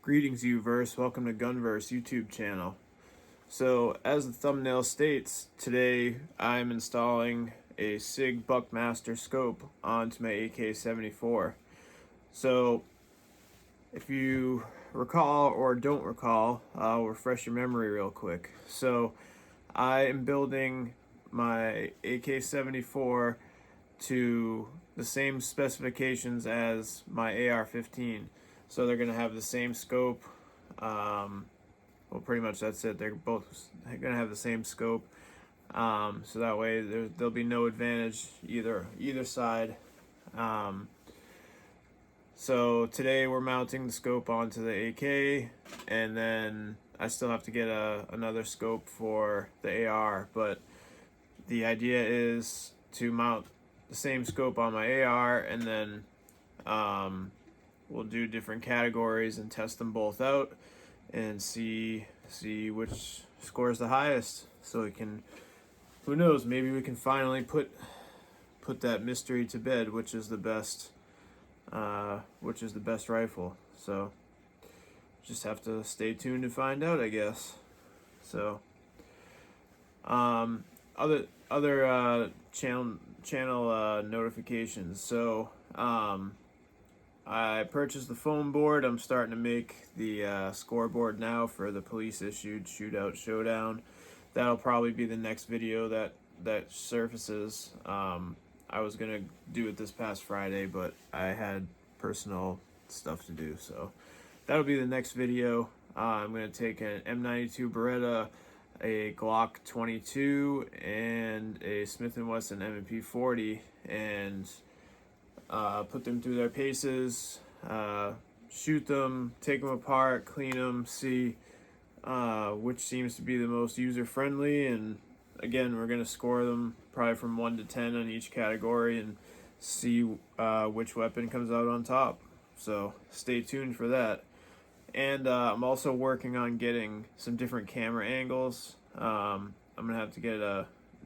Greetings, Uverse. Welcome to Gunverse YouTube channel. So, as the thumbnail states, today I'm installing a SIG Buckmaster scope onto my AK-74. So, if you recall or don't recall, I'll refresh your memory real quick. So, I am building my AK-74 to the same specifications as my AR-15. So they're going to have the same scope. Well, pretty much that's it. They're both going to have the same scope. So that way there'll be no advantage either side. So today we're mounting the scope onto the AK, and then I still have to get another scope for the AR. But the idea is to mount the same scope on my AR, and then we'll do different categories and test them both out and see which scores the highest. So we can, who knows, maybe we can finally put that mystery to bed, which is the best rifle. So just have to stay tuned to find out, I guess. So other channel notifications. So I purchased the foam board. I'm starting to make the scoreboard now for the police issued Shootout Showdown. That'll probably be the next video that surfaces. I was gonna do it this past Friday, but I had personal stuff to do, so that'll be the next video. I'm gonna take an M92 Beretta, a Glock 22, and a Smith & Wesson M&P 40, and put them through their paces, shoot them, take them apart, clean them, see which seems to be the most user-friendly, and again, we're going to score them probably from 1 to 10 on each category and see which weapon comes out on top. So stay tuned for that. And I'm also working on getting some different camera angles. I'm going to have to get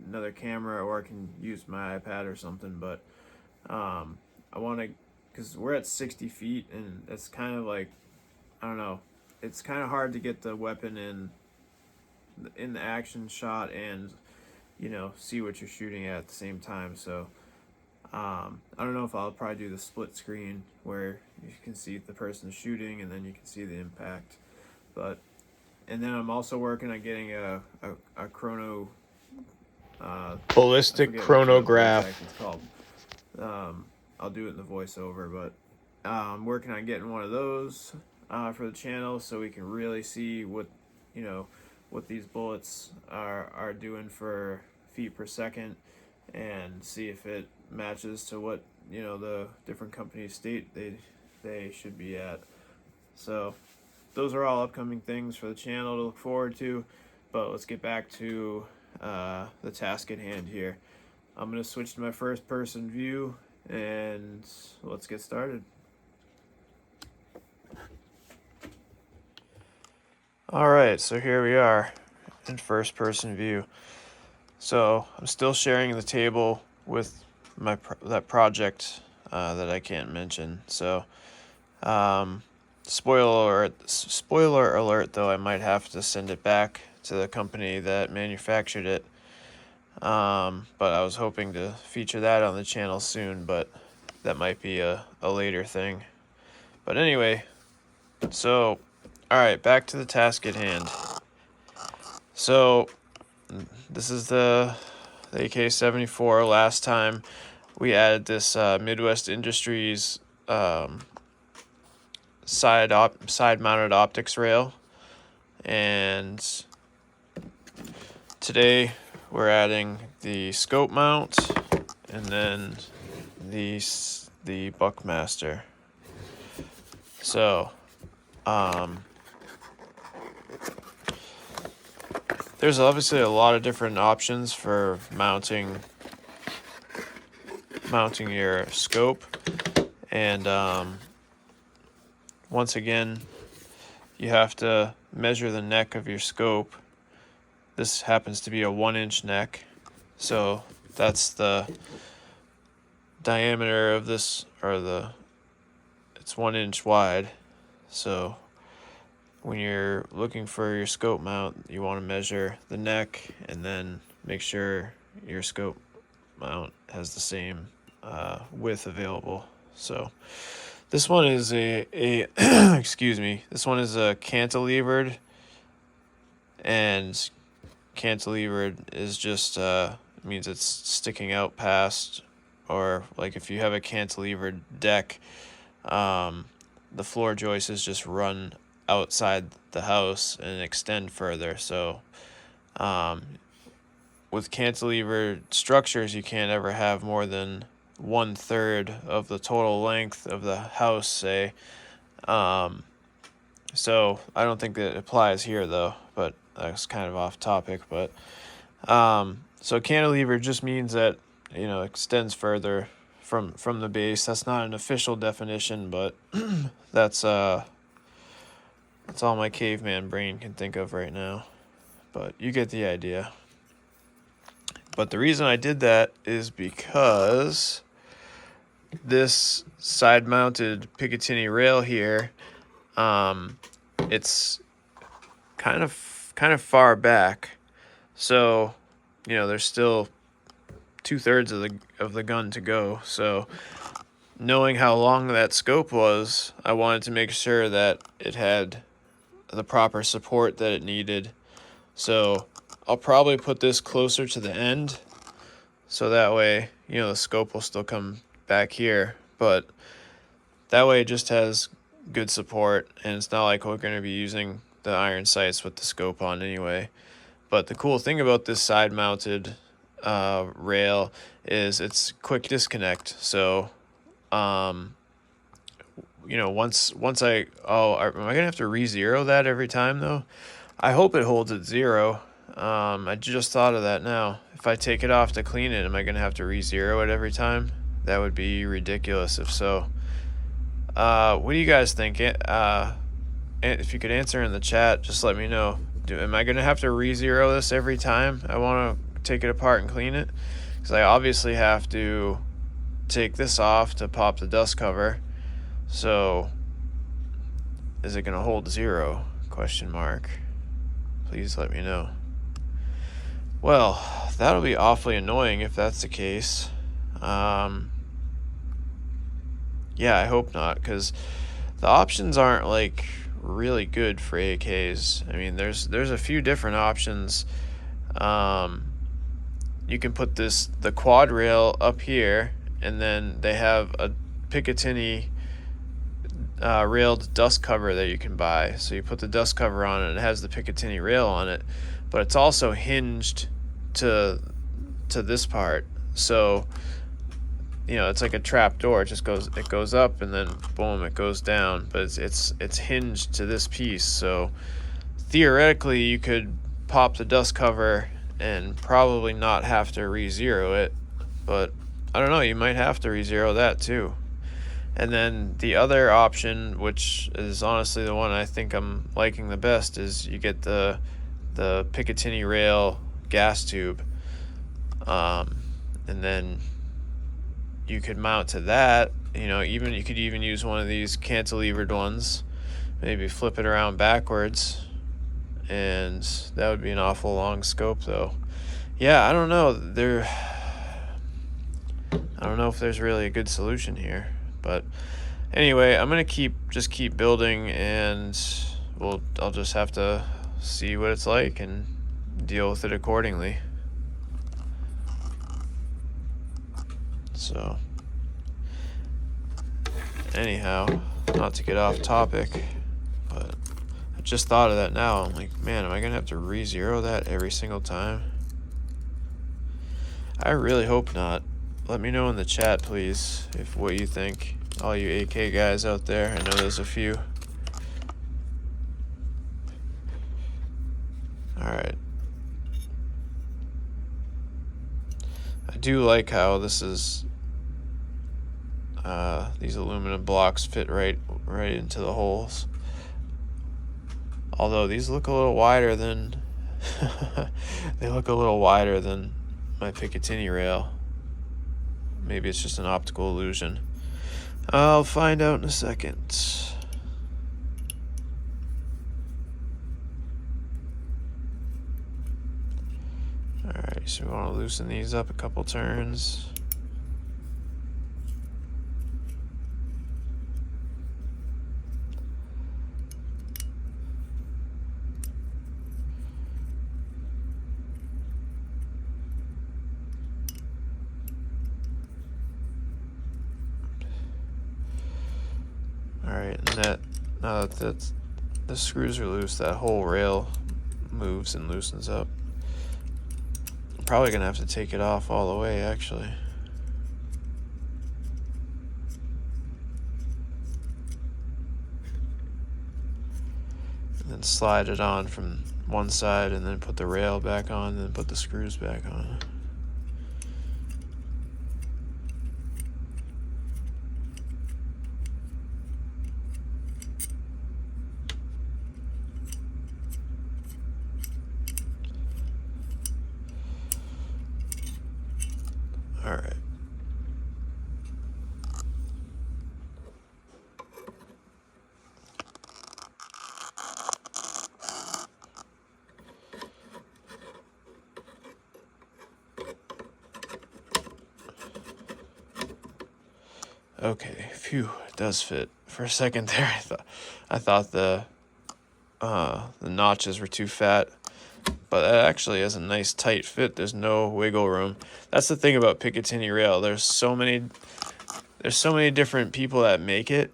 another camera, or I can use my iPad or something, but I want to, because we're at 60 feet, and it's kind of like, I don't know, it's kind of hard to get the weapon in the action shot and, you know, see what you're shooting at the same time. So I don't know if I'll probably do the split screen where you can see the person shooting and then you can see the impact. But, and then I'm also working on getting a chrono ballistic chronograph. It's called. I'll do it in the voiceover, but I'm working on getting one of those for the channel, so we can really see what these bullets are doing for feet per second, and see if it matches to what the different companies state they should be at. So those are all upcoming things for the channel to look forward to. But let's get back to the task at hand here. I'm going to switch to my first person view, and let's get started. Alright, so here we are in first person view. So I'm still sharing the table with that project that I can't mention. So spoiler alert though, I might have to send it back to the company that manufactured it. But I was hoping to feature that on the channel soon, but that might be a later thing. But anyway, so alright, back to the task at hand. So this is the AK-74. Last time we added this Midwest Industries side-mounted optics rail, and today we're adding the scope mount and then the Buckmaster. So there's obviously a lot of different options for mounting your scope, and once again, you have to measure the neck of your scope. This happens to be a 1-inch neck, so that's the diameter of this, or it's 1 inch wide. So when you're looking for your scope mount, you want to measure the neck and then make sure your scope mount has the same width available. So this one is a excuse me, this one is a cantilevered, and cantilevered is just means it's sticking out past, or like if you have a cantilevered deck, the floor joists just run outside the house and extend further. So with cantilevered structures, you can't ever have more than 1/3 of the total length of the house, say. So I don't think that applies here though, but that's kind of off topic. But so cantilever just means that, you know, extends further from the base. That's not an official definition, but that's all my caveman brain can think of right now. But you get the idea. But the reason I did that is because this side-mounted Picatinny rail here, it's kind of far back, so you know there's still 2/3 of the gun to go. So knowing how long that scope was, I wanted to make sure that it had the proper support that it needed. So I'll probably put this closer to the end, so that way, you know, the scope will still come back here, but that way it just has good support, and it's not like we're going to be using the iron sights with the scope on anyway. But the cool thing about this side mounted rail is it's quick disconnect. So you know, once I am I gonna have to re-zero that every time though? I hope it holds at 0. I just thought of that now. If I take it off to clean it, am I gonna have to re-zero it every time? That would be ridiculous if so. What do you guys think? If you could answer in the chat, just let me know. Am I gonna have to re-zero this every time I want to take it apart and clean it? Because I obviously have to take this off to pop the dust cover. So is it gonna hold 0? Question mark. Please let me know. Well, that'll be awfully annoying if that's the case. Yeah, I hope not, because the options aren't like really good for AKs. I mean, there's a few different options. You can put the quad rail up here, and then they have a Picatinny railed dust cover that you can buy. So you put the dust cover on it, and it has the Picatinny rail on it, but it's also hinged to this part. So you know, it's like a trap door. It goes up and then boom, it goes down. But it's hinged to this piece. So theoretically, you could pop the dust cover and probably not have to re-zero it. But I don't know. You might have to re-zero that too. And then the other option, which is honestly the one I think I'm liking the best, is you get the Picatinny rail gas tube, and then you could mount to that. You know, you could even use one of these cantilevered ones, maybe flip it around backwards, and that would be an awful long scope though. Yeah, I don't know. I don't know if there's really a good solution here, but anyway, I'm gonna keep building, and I'll just have to see what it's like and deal with it accordingly. So anyhow, not to get off topic, but I just thought of that now. I'm like, man, am I gonna have to re-zero that every single time? I really hope not. Let me know in the chat, please, if what you think, all you AK guys out there. I know there's a few. Alright. I do like how this is these aluminum blocks fit right into the holes. Although these look a little wider than they look a little wider than my Picatinny rail. Maybe it's just an optical illusion. I'll find out in a second. Alright, so we want to loosen these up a couple turns. Alright, and now that the screws are loose, that whole rail moves and loosens up. I'm probably gonna have to take it off all the way, actually. And then slide it on from one side, and then put the rail back on, and then put the screws back on. All right. Okay, phew, it does fit. For a second there, I thought the notches were too fat, but it actually has a nice tight fit. There's no wiggle room. That's the thing about Picatinny rail. There's so many different people that make it,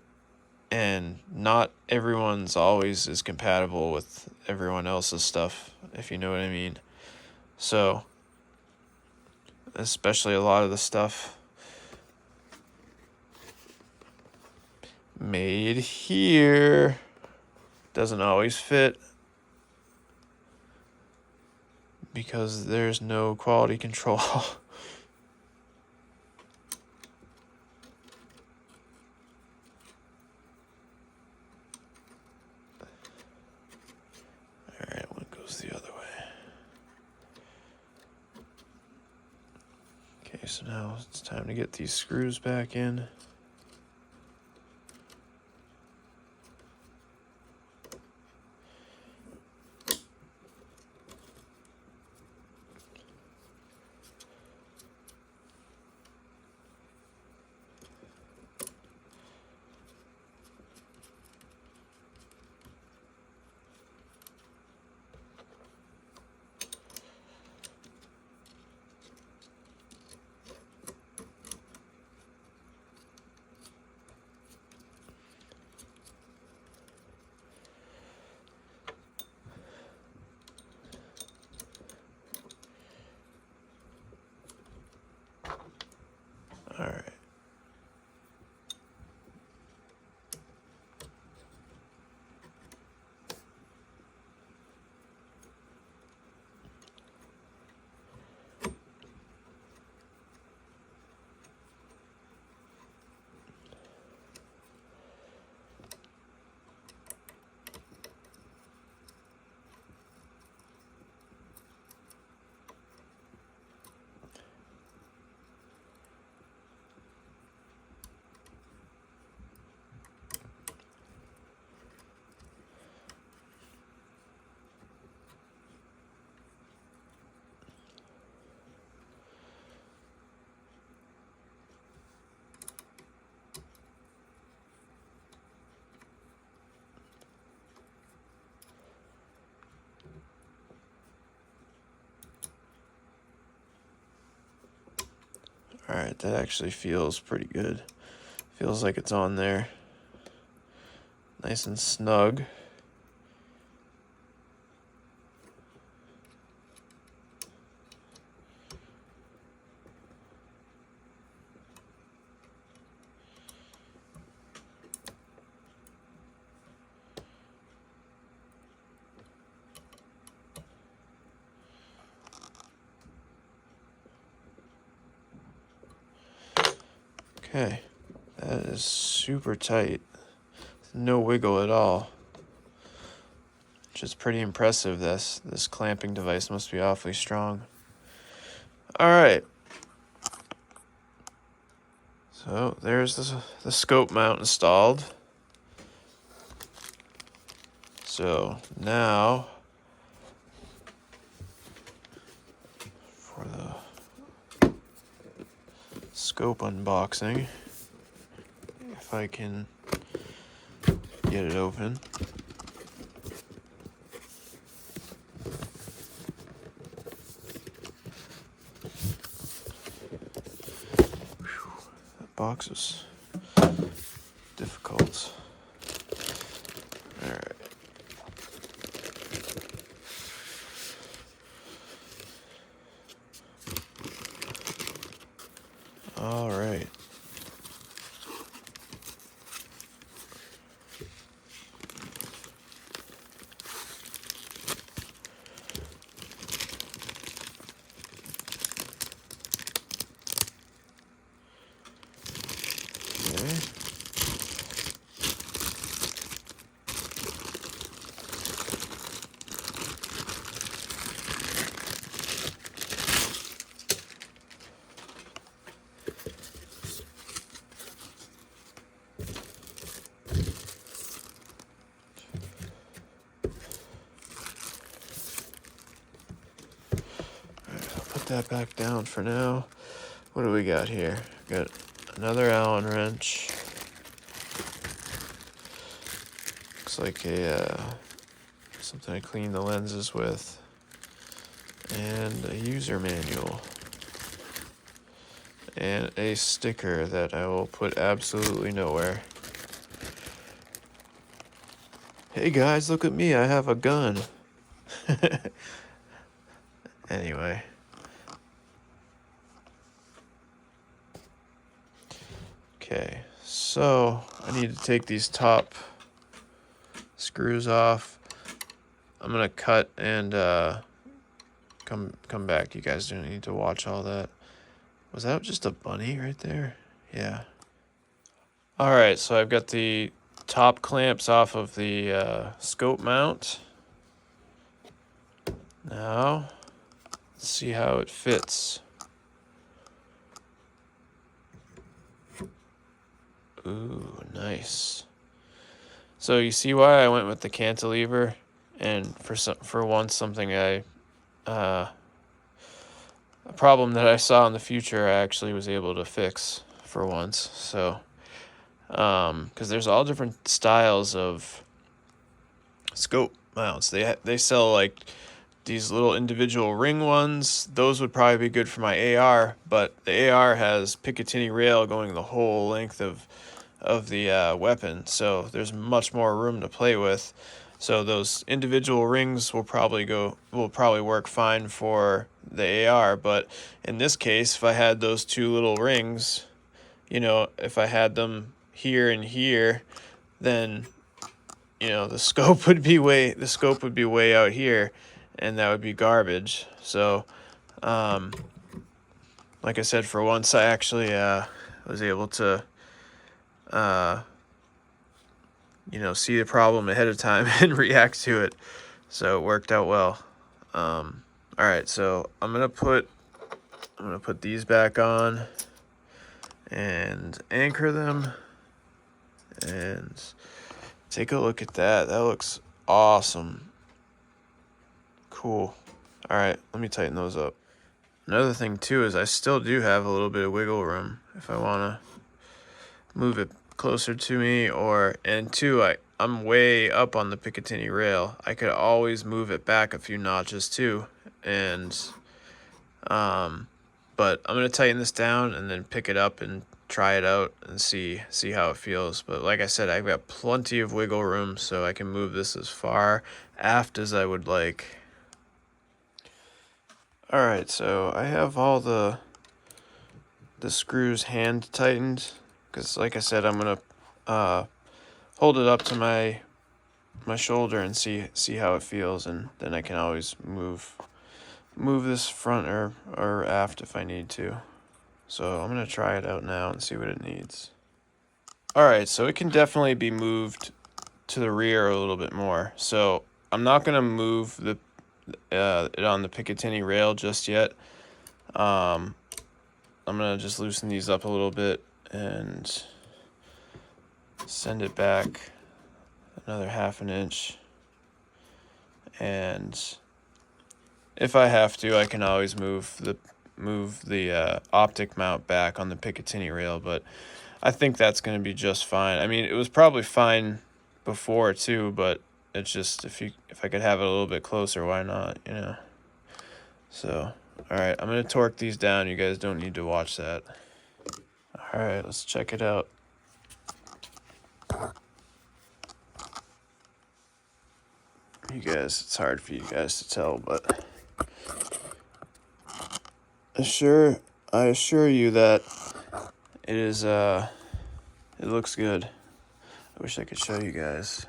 and not everyone's always as compatible with everyone else's stuff, if you know what I mean. So, especially a lot of the stuff made here doesn't always fit because there's no quality control. Alright, one goes the other way. Okay, so now it's time to get these screws back in. All right. All right, that actually feels pretty good. Feels like it's on there. Nice and snug. Okay, that is super tight. No wiggle at all. Which is pretty impressive. This clamping device must be awfully strong. All right. So there's the scope mount installed. So now for scope unboxing. If I can get it open. Whew, that box is difficult. Alright. Alright. Okay. Put that back down for now. What do we got here? Got another Allen wrench. Looks like a something I clean the lenses with, and a user manual, and a sticker that I will put absolutely nowhere. Hey guys, look at me! I have a gun. Anyway. Okay, so I need to take these top screws off. I'm gonna cut and come back. You guys don't need to watch all that. Was that just a bunny right there? Yeah. All right, so I've got the top clamps off of the scope mount. Now, let's see how it fits. Ooh, nice. So you see why I went with the cantilever, and for once something a problem that I saw in the future I actually was able to fix for once. So because there's all different styles of scope mounts. They sell like these little individual ring ones. Those would probably be good for my AR, but the AR has Picatinny rail going the whole length of the weapon, so there's much more room to play with. So those individual rings will probably work fine for the AR, but in this case, if I had those two little rings, you know, if I had them here and here, then you know the scope would be way out here, and that would be garbage. So like I said, for once I actually was able to you know, see the problem ahead of time and react to it. So it worked out well. All right, so I'm gonna put these back on and anchor them, and take a look at that. That looks awesome. Cool. All right, let me tighten those up. Another thing too is I still do have a little bit of wiggle room if I wanna move it closer to me, and two, I'm way up on the Picatinny rail. I could always move it back a few notches too, and but I'm gonna tighten this down and then pick it up and try it out and see how it feels. But like I said, I've got plenty of wiggle room, so I can move this as far aft as I would like. All right, so I have all the screws hand tightened, because like I said, I'm gonna hold it up to my shoulder and see how it feels, and then I can always move this front or aft if I need to. So I'm gonna try it out now and see what it needs. All right, so it can definitely be moved to the rear a little bit more. So I'm not gonna move it on the Picatinny rail just yet. I'm gonna just loosen these up a little bit and send it back another 1/2 inch. And if I have to, I can always move move the optic mount back on the Picatinny rail, but I think that's going to be just fine. I mean, it was probably fine before too, but it's just if I could have it a little bit closer, why not, you know? So, all right, I'm going to torque these down. You guys don't need to watch that. All right, let's check it out. You guys, it's hard for you guys to tell, but I assure you that it is, it looks good. I wish I could show you guys.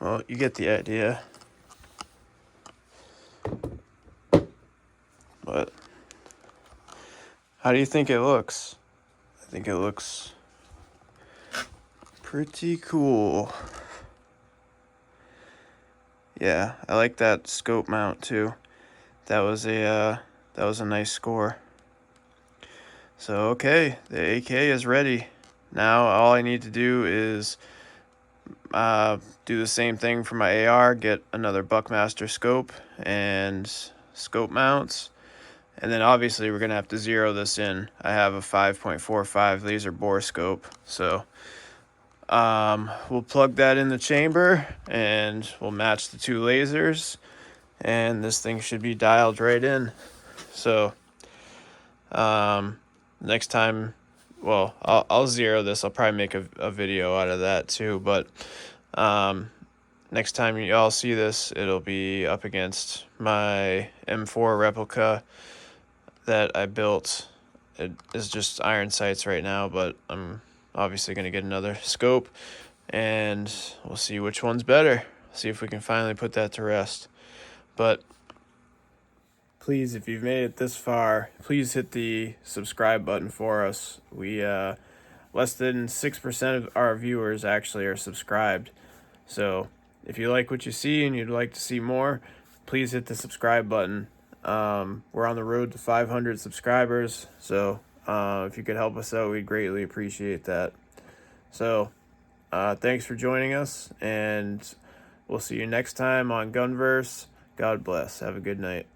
Well, you get the idea. But how do you think it looks? I think it looks pretty cool. Yeah, I like that scope mount too. That was a nice score. So okay, the AK is ready. Now all I need to do is do the same thing for my AR, get another Buckmaster scope and scope mounts. And then obviously we're gonna have to zero this in. I have a 5.45 laser bore scope. So we'll plug that in the chamber and we'll match the two lasers and this thing should be dialed right in. So next time, well, I'll zero this. I'll probably make a video out of that too, but next time you all see this, it'll be up against my M4 replica that I built. It is just iron sights right now, but I'm obviously going to get another scope and we'll see which one's better. See if we can finally put that to rest. But please, if you've made it this far, please hit the subscribe button for us. We less than 6% of our viewers actually are subscribed. So if you like what you see and you'd like to see more, please hit the subscribe button. We're on the road to 500 subscribers, so if you could help us out, we'd greatly appreciate that. So thanks for joining us, and we'll see you next time on Gunverse. God bless. Have a good night.